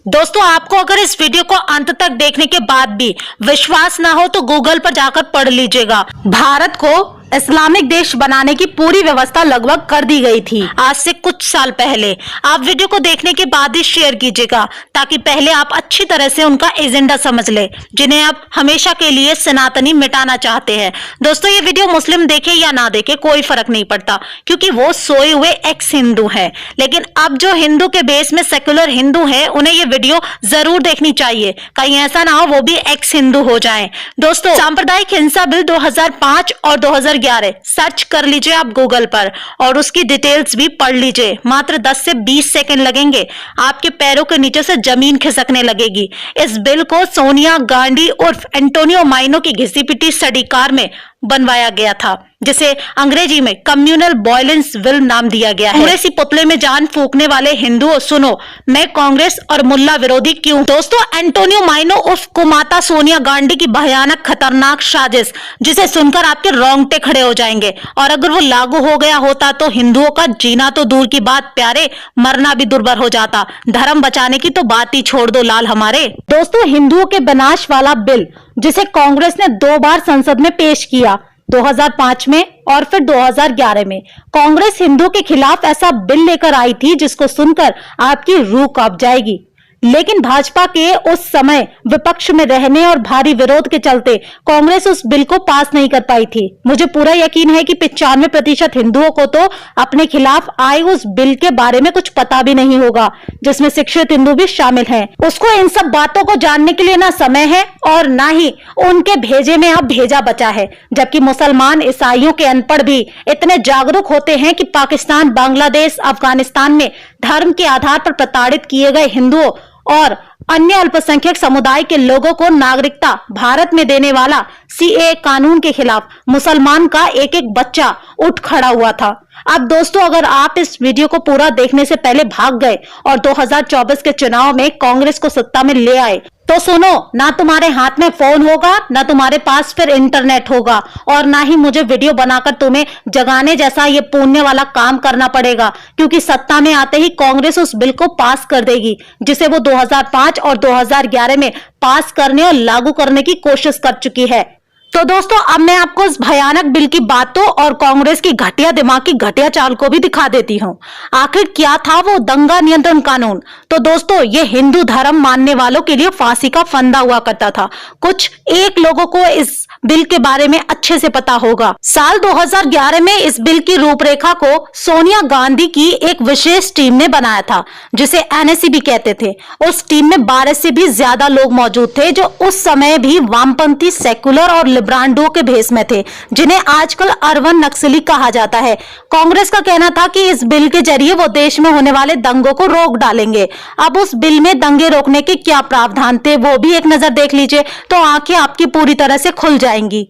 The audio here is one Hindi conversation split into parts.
दोस्तों, आपको अगर इस वीडियो को अंत तक देखने के बाद भी विश्वास ना हो तो गूगल पर जाकर पढ़ लीजिएगा। भारत को इस्लामिक देश बनाने की पूरी व्यवस्था लगभग कर दी गई थी आज से कुछ साल पहले। आप वीडियो को देखने के बाद ही शेयर कीजिएगा ताकि पहले आप अच्छी तरह से उनका एजेंडा समझ ले, जिन्हें आप हमेशा के लिए सनातनी मिटाना चाहते हैं। दोस्तों, ये वीडियो मुस्लिम देखे या ना देखे कोई फर्क नहीं पड़ता, क्योंकि वो सोए हुए एक्स हिंदू है। लेकिन अब जो हिंदू के बेस में सेक्युलर हिंदू है, उन्हें ये वीडियो जरूर देखनी चाहिए। कहीं ऐसा ना हो वो भी एक्स हिंदू हो जाएं। दोस्तों, सांप्रदायिक हिंसा बिल 2005 और 2011 सर्च कर लीजिए आप गूगल पर और उसकी डिटेल्स भी पढ़ लीजिए। मात्र 10 से 20 सेकंड लगेंगे, आपके पैरों के नीचे से जमीन खिसकने लगेगी। इस बिल को सोनिया गांधी उर्फ एंटोनियो माइनो की घिसी पिटी स्टडी कार में बनवाया गया था, जिसे अंग्रेजी में कम्युनल वायलेंस बिल नाम दिया गया है। पूरे सी पुतले में जान फूंकने वाले हिंदुओं, सुनो, मैं कांग्रेस और मुल्ला विरोधी क्यों। दोस्तों, एंटोनियो माइनो उर्फ कुमाता सोनिया गांधी की भयानक खतरनाक साजिश, जिसे सुनकर आपके रोंगटे खड़े हो जाएंगे। और अगर वो लागू हो गया होता तो हिंदुओं का जीना तो दूर की बात प्यारे, मरना भी दुर्भर हो जाता। धर्म बचाने की तो बात ही छोड़ दो लाल हमारे। दोस्तों, हिंदुओं के विनाश वाला बिल, जिसे कांग्रेस ने 2 बार संसद में पेश किया, 2005 में और फिर 2011 में। कांग्रेस हिंदुओं के खिलाफ ऐसा बिल लेकर आई थी जिसको सुनकर आपकी रूह कांप जाएगी। लेकिन भाजपा के उस समय विपक्ष में रहने और भारी विरोध के चलते कांग्रेस उस बिल को पास नहीं कर पाई थी। मुझे पूरा यकीन है कि 95% हिंदुओं को तो अपने खिलाफ आए उस बिल के बारे में कुछ पता भी नहीं होगा, जिसमें शिक्षित हिंदू भी शामिल हैं। उसको इन सब बातों को जानने के लिए ना समय है और ना ही उनके भेजे में अब भेजा बचा है। जबकि मुसलमान, ईसाइयों के अनपढ़ भी इतने जागरूक होते हैं कि पाकिस्तान, बांग्लादेश, अफगानिस्तान में धर्म के आधार पर प्रताड़ित किए गए हिंदुओं और अन्य अल्पसंख्यक समुदाय के लोगों को नागरिकता भारत में देने वाला सीए कानून के खिलाफ मुसलमान का एक एक बच्चा उठ खड़ा हुआ था। अब दोस्तों, अगर आप इस वीडियो को पूरा देखने से पहले भाग गए और 2024 के चुनाव में कांग्रेस को सत्ता में ले आए, तो सुनो, ना तुम्हारे हाथ में फोन होगा, ना तुम्हारे पास फिर इंटरनेट होगा, और ना ही मुझे वीडियो बनाकर तुम्हें जगाने जैसा ये पुण्य वाला काम करना पड़ेगा, क्योंकि सत्ता में आते ही कांग्रेस उस बिल को पास कर देगी, जिसे वो 2005 और 2011 में पास करने और लागू करने की कोशिश कर चुकी है। तो दोस्तों, अब मैं आपको इस भयानक बिल की बातों और कांग्रेस की घटिया दिमाग की घटिया चाल को भी दिखा देती हूँ। आखिर क्या था वो दंगा नियंत्रण कानून? तो दोस्तों, ये हिंदू धर्म मानने वालों के लिए फांसी का फंदा हुआ करता था। कुछ एक लोगों को इस बिल के बारे में अच्छे से पता होगा। साल 2011 में इस बिल की रूपरेखा को सोनिया गांधी की एक विशेष टीम ने बनाया था, जिसे एनएसी भी कहते थे। उस टीम में 12 से भी ज्यादा लोग मौजूद थे, जो उस समय भी वामपंथी, सेकुलर और लिब्रांडो के भेष में थे, जिन्हें आजकल अरबन नक्सली कहा जाता है। कांग्रेस का कहना था कि इस बिल के जरिए वो देश में होने वाले दंगों को रोक डालेंगे। अब उस बिल में दंगे रोकने के क्या प्रावधान थे, वो भी एक नजर देख लीजिए, तो आंखें आपकी पूरी तरह से खुल जाएंगी।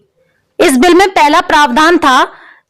इस बिल में पहला प्रावधान था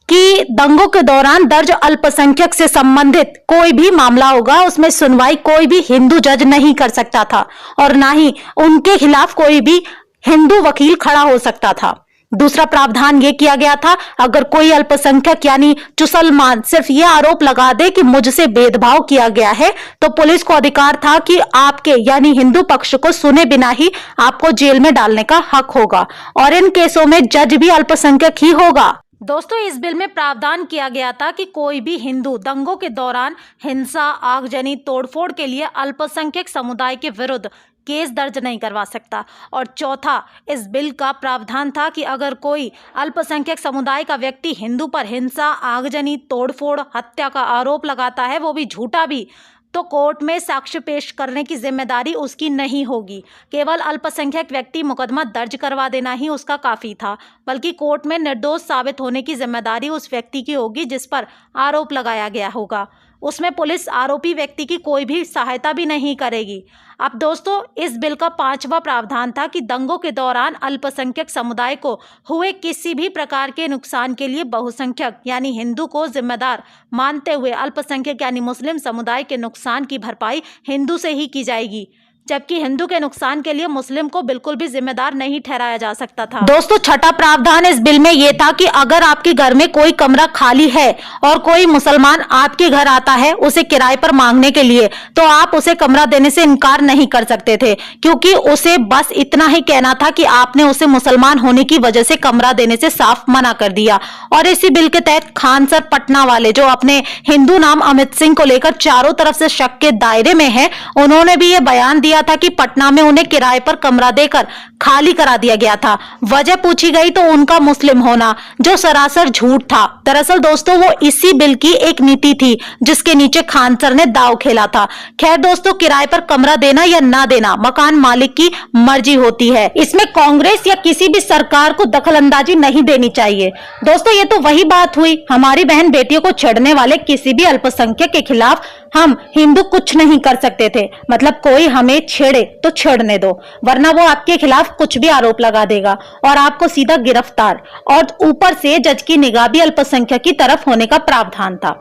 कि दंगों के दौरान दर्ज अल्पसंख्यक से संबंधित कोई भी मामला होगा, उसमें सुनवाई कोई भी हिंदू जज नहीं कर सकता था और ना ही उनके खिलाफ कोई भी हिंदू वकील खड़ा हो सकता था। दूसरा प्रावधान ये किया गया था, अगर कोई अल्पसंख्यक यानी मुसलमान सिर्फ ये आरोप लगा दे कि मुझसे भेदभाव किया गया है, तो पुलिस को अधिकार था कि आपके यानी हिंदू पक्ष को सुने बिना ही आपको जेल में डालने का हक होगा, और इन केसों में जज भी अल्पसंख्यक ही होगा। दोस्तों, इस बिल में प्रावधान किया गया था कि कोई भी हिंदू दंगों के दौरान हिंसा, आगजनी, तोड़फोड़ के लिए अल्पसंख्यक समुदाय के विरुद्ध केस दर्ज नहीं करवा सकता। और चौथा, इस बिल का प्रावधान था कि अगर कोई अल्पसंख्यक समुदाय का व्यक्ति हिंदू पर हिंसा, आगजनी, तोड़फोड़, हत्या का आरोप लगाता है, वो भी झूठा भी, तो कोर्ट में साक्ष्य पेश करने की जिम्मेदारी उसकी नहीं होगी। केवल अल्पसंख्यक व्यक्ति मुकदमा दर्ज करवा देना ही उसका काफी था, बल्कि कोर्ट में निर्दोष साबित होने की जिम्मेदारी उस व्यक्ति की होगी जिस पर आरोप लगाया गया होगा। उसमें पुलिस आरोपी व्यक्ति की कोई भी सहायता भी नहीं करेगी। अब दोस्तों, इस बिल का 5वां प्रावधान था कि दंगों के दौरान अल्पसंख्यक समुदाय को हुए किसी भी प्रकार के नुकसान के लिए बहुसंख्यक यानी हिंदू को जिम्मेदार मानते हुए अल्पसंख्यक यानी मुस्लिम समुदाय के नुकसान की भरपाई हिंदू से ही की जाएगी। जबकि हिंदू के नुकसान के लिए मुस्लिम को बिल्कुल भी जिम्मेदार नहीं ठहराया जा सकता था। दोस्तों, छठा प्रावधान इस बिल में यह था कि अगर आपके घर में कोई कमरा खाली है और कोई मुसलमान आपके घर आता है उसे किराए पर मांगने के लिए, तो आप उसे कमरा देने से इनकार नहीं कर सकते थे, क्योंकि उसे बस इतना ही कहना था कि आपने उसे मुसलमान होने की वजह से कमरा देने से साफ मना कर दिया। और इसी बिल के तहत खान सर पटना वाले, जो अपने हिंदू नाम अमित सिंह को लेकर चारों तरफ से शक के दायरे में है, उन्होंने भी यह बयान दिया था कि पटना में उन्हें किराए पर कमरा देकर खाली करा दिया गया था। वजह पूछी गई तो उनका मुस्लिम होना, जो सरासर झूठ था। दरअसल दोस्तों, वो इसी बिल की एक नीति थी जिसके नीचे खान सर ने दांव खेला था। खैर दोस्तों, किराए पर कमरा देना या ना देना मकान मालिक की मर्जी होती है, इसमें कांग्रेस या किसी भी सरकार को दखलंदाजी नहीं देनी चाहिए। दोस्तों, ये तो वही बात हुई, हमारी बहन बेटियों को छेड़ने वाले किसी भी अल्पसंख्यक के खिलाफ हम हिंदू कुछ नहीं कर सकते थे। मतलब कोई हमें छेड़े तो छेड़ने दो, वरना वो आपके खिलाफ कुछ भी आरोप लगा देगा और आपको सीधा गिरफ्तार, और ऊपर से जज की निगाह भी अल्पसंख्यक की तरफ होने का प्रावधान था।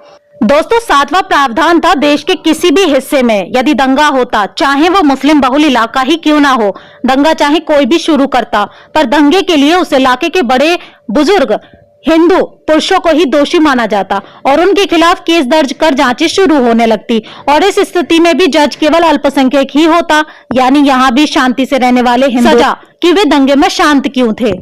दोस्तों, सातवां प्रावधान था देश के किसी भी हिस्से में यदि दंगा होता, चाहे वो मुस्लिम बहुल इलाका ही क्यों ना हो, दंगा चाहे कोई भी शुरू करता, पर दंगे के लिए उस इलाके के बड़े बुजुर्ग हिंदू पुरुषों को ही दोषी माना जाता और उनके खिलाफ केस दर्ज कर जांचें शुरू होने लगती। और इस स्थिति में भी जज केवल अल्पसंख्यक ही होता, यानी यहाँ भी शांति से रहने वाले हिंदू, सजा कि वे दंगे में शांत क्यों थे।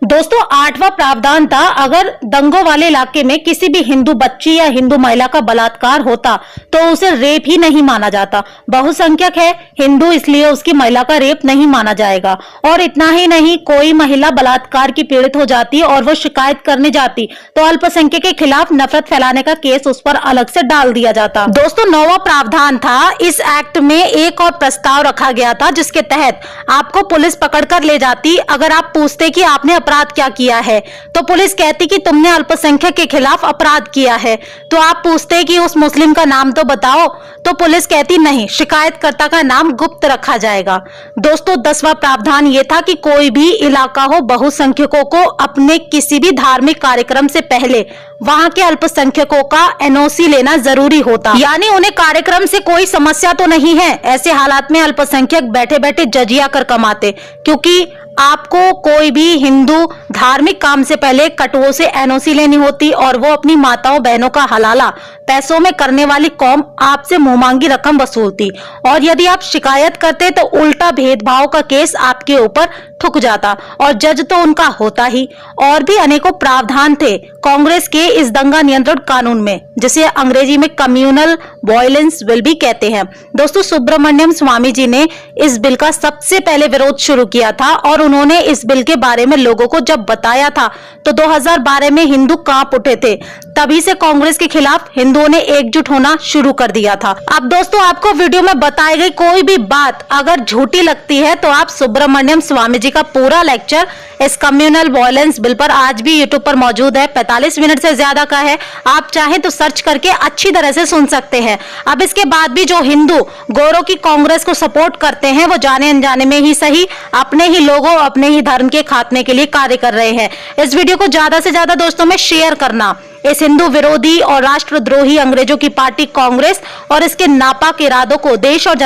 दोस्तों, आठवां प्रावधान था अगर दंगों वाले इलाके में किसी भी हिंदू बच्ची या हिंदू महिला का बलात्कार होता तो उसे रेप ही नहीं माना जाता। बहुसंख्यक है हिंदू, इसलिए उसकी महिला का रेप नहीं माना जाएगा। और इतना ही नहीं, कोई महिला बलात्कार की पीड़ित हो जाती और वो शिकायत करने जाती तो अल्पसंख्यक के खिलाफ नफरत फैलाने का केस उस पर अलग से डाल दिया जाता। दोस्तों, नौवां प्रावधान था, इस एक्ट में एक और प्रस्ताव रखा गया था जिसके तहत आपको पुलिस पकड़कर ले जाती अगर आप पूछते कि आपने अपराध क्या किया है। तो पुलिस कहती कि तुमने अल्पसंख्यक के खिलाफ अपराध किया है। तो आप पूछते कि उस मुस्लिम का नाम तो बताओ, तो पुलिस कहती नहीं, शिकायतकर्ता का नाम गुप्त रखा जाएगा। दोस्तों, 10वां प्रावधान यह था कि कोई भी इलाका हो, बहुसंख्यकों को अपने किसी भी धार्मिक कार्यक्रम से पहले वहां के अल्पसंख्यकों का एनओसी लेना जरूरी होता, यानी उन्हें कार्यक्रम से कोई समस्या तो नहीं है। ऐसे हालात में अल्पसंख्यक बैठे बैठे जजिया कर कमाते, क्योंकि आपको कोई भी हिंदू धार्मिक काम से पहले कटुओं से एनओसी लेनी होती और वो अपनी माताओं बहनों का हलाला पैसों में करने वाली कौम आपसे मुंहमांगी रकम वसूलती, और यदि आप शिकायत करते तो उल्टा भेदभाव का केस आपके ऊपर ठुक जाता और जज तो उनका होता ही। और भी अनेकों प्रावधान थे कांग्रेस के इस दंगा नियंत्रण कानून में, जिसे अंग्रेजी में कम्युनल वायलेंस बिल भी कहते हैं। दोस्तों, सुब्रमण्यम स्वामी जी ने इस बिल का सबसे पहले विरोध शुरू किया था और उन्होंने इस बिल के बारे में लोगों को जब बताया था तो 2012 में हिंदू कांप उठे थे। तभी से कांग्रेस के खिलाफ हिंदुओं ने एकजुट होना शुरू कर दिया था। अब दोस्तों, आपको वीडियो में बताई गई कोई भी बात अगर झूठी लगती है तो आप सुब्रमण्यम स्वामी जी का पूरा लेक्चर इस कम्युनल वायलेंस बिल पर आज भी यूट्यूब पर मौजूद है। 45 मिनट से ज्यादा का है, आप चाहें तो सर्च करके अच्छी तरह से सुन सकते हैं। अब इसके बाद भी जो हिंदू गोरों की कांग्रेस को सपोर्ट करते हैं वो जाने अनजाने में ही सही अपने ही लोगों, अपने ही धर्म के खात्मे के लिए कार्य कर रहे हैं। इस वीडियो को ज्यादा से ज्यादा दोस्तों में शेयर करना। इस हिंदू विरोधी और राष्ट्रद्रोही अंग्रेजों की पार्टी कांग्रेस और इसके नापाक इरादों को देश और